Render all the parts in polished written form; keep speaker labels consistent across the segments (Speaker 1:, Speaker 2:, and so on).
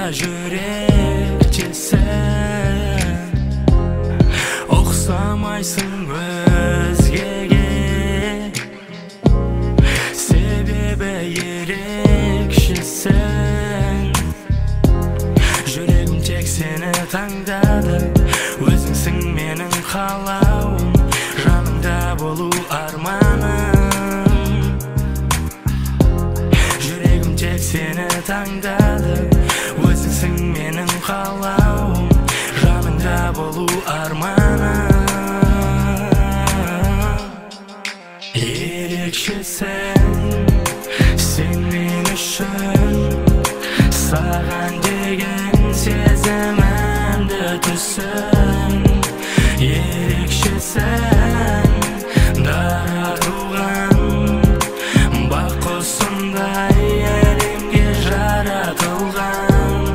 Speaker 1: жүrekчесен оксамайсың өзгеге себеби ерекшесен жүрегим тек сени таңдады өзүңсүң менин каалауым жаныңда болуу арманым жүрегим тек сени таңдады өзүңсүң менин каалауым жаныңда болуу арманым ерекшесен сен мен үчүн саган деген сезимимди түшүн ерекшесен дара туган бак кусундай элимге жаратылган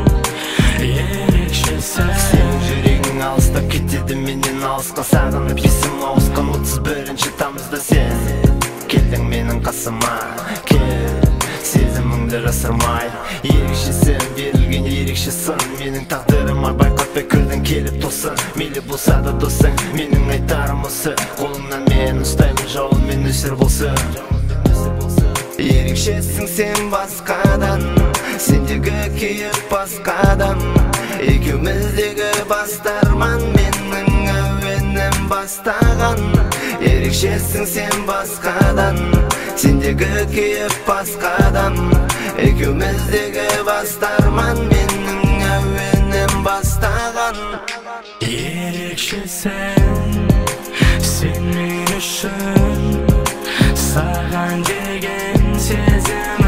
Speaker 1: ерекшесен
Speaker 2: сен жүрегиң алыстап кетеді менен алыска сагынып есим ауыскан 31-тамызда сен келдің менің қасыма кел сезіміңді жасырмай ерекшесен берілген ерекше сын менің тағдырыма байқатпай кірдің келіп тосын мейлі болса да досың менің айтарым осы қолыңнан мен ұстаймын жауын мен өсір болсын ерекшесің сен басқадан сендегі кейіп басқадан екеуміздегі бастарман менің әуенім бастаған ерекшесің сен басқадан сендегі кейіп басқадан екеуміздегі бастарман менің әуенім бастаған
Speaker 1: ерекшесен сен мен үшін саған деген сезім